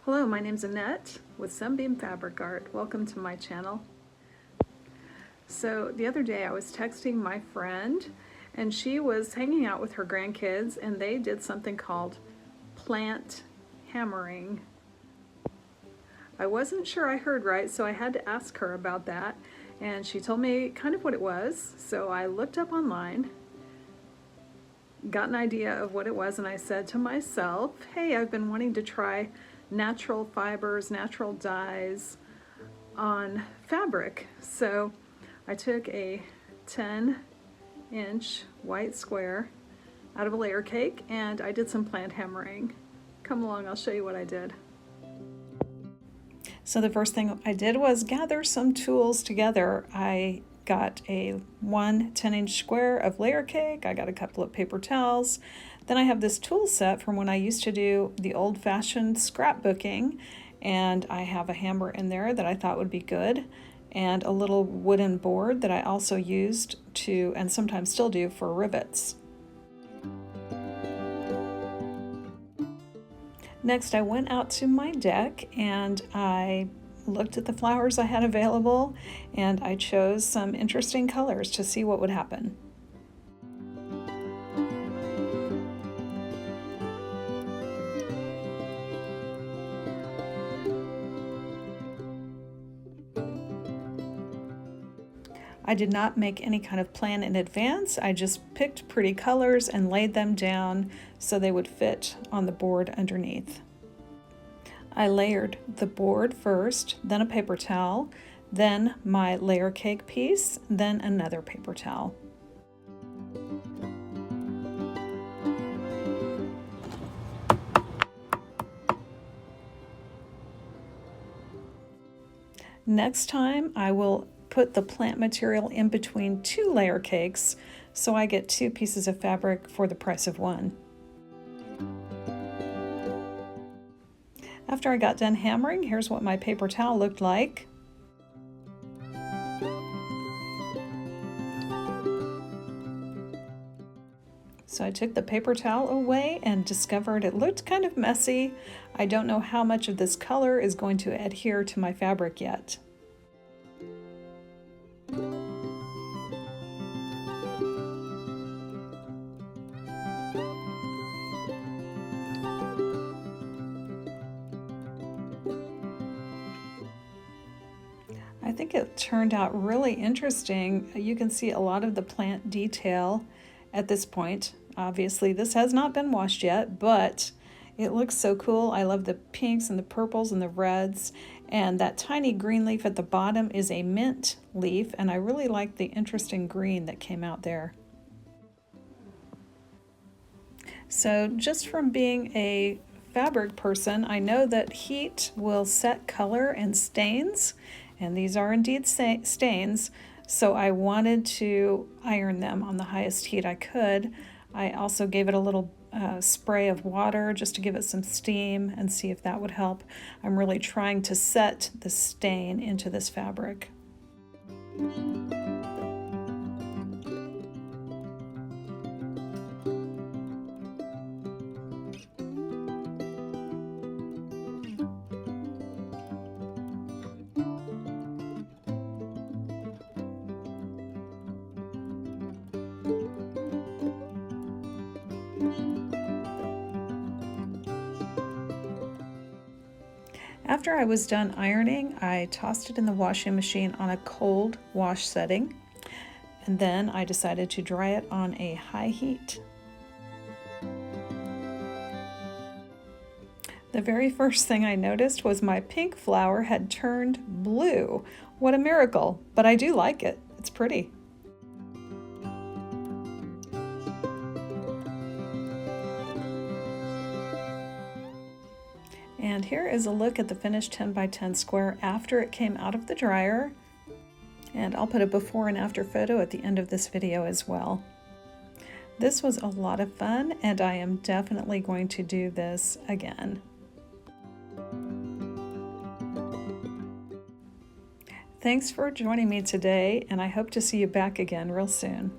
Hello, my name's Annette with Sunbeam Fabric Art. Welcome to my channel. So the other day I was texting my friend and she was hanging out with her grandkids and they did something called plant hammering. I wasn't sure I heard right, so I had to ask her about that, and she told me kind of what it was. So I looked up online, got an idea of what it was, and I said to myself, hey, I've been wanting to try natural fibers, natural dyes on fabric. So I took a 10-inch white square out of a layer cake and I did some plant hammering. Come along, I'll show you what I did. So the first thing I did was gather some tools together. I got a 10-inch square of layer cake, I got a couple of paper towels, then I have this tool set from when I used to do the old-fashioned scrapbooking, and I have a hammer in there that I thought would be good, and a little wooden board that I also used to, and sometimes still do, for rivets. Next, I went out to my deck and I looked at the flowers I had available, and I chose some interesting colors to see what would happen. I did not make any kind of plan in advance. I just picked pretty colors and laid them down so they would fit on the board underneath. I layered the board first, then a paper towel, then my layer cake piece, then another paper towel. Next time I will put the plant material in between two layer cakes so I get two pieces of fabric for the price of one. After I got done hammering, here's what my paper towel looked like. So I took the paper towel away and discovered it looked kind of messy. I don't know how much of this color is going to adhere to my fabric yet. I think it turned out really interesting. You can see a lot of the plant detail at this point. Obviously, this has not been washed yet, but it looks so cool. I love the pinks and the purples and the reds, and that tiny green leaf at the bottom is a mint leaf, and I really like the interesting green that came out there. So just from being a fabric person, I know that heat will set color and stains, and these are indeed stains, so I wanted to iron them on the highest heat I could. I also gave it a little spray of water just to give it some steam and see if that would help. I'm really trying to set the stain into this fabric. After I was done ironing, I tossed it in the washing machine on a cold wash setting, and then I decided to dry it on a high heat. The very first thing I noticed was my pink flower had turned blue. What a miracle, but I do like it. It's pretty. And here is a look at the finished 10 by 10 square after it came out of the dryer. And I'll put a before and after photo at the end of this video as well. This was a lot of fun, and I am definitely going to do this again. Thanks for joining me today, and I hope to see you back again real soon.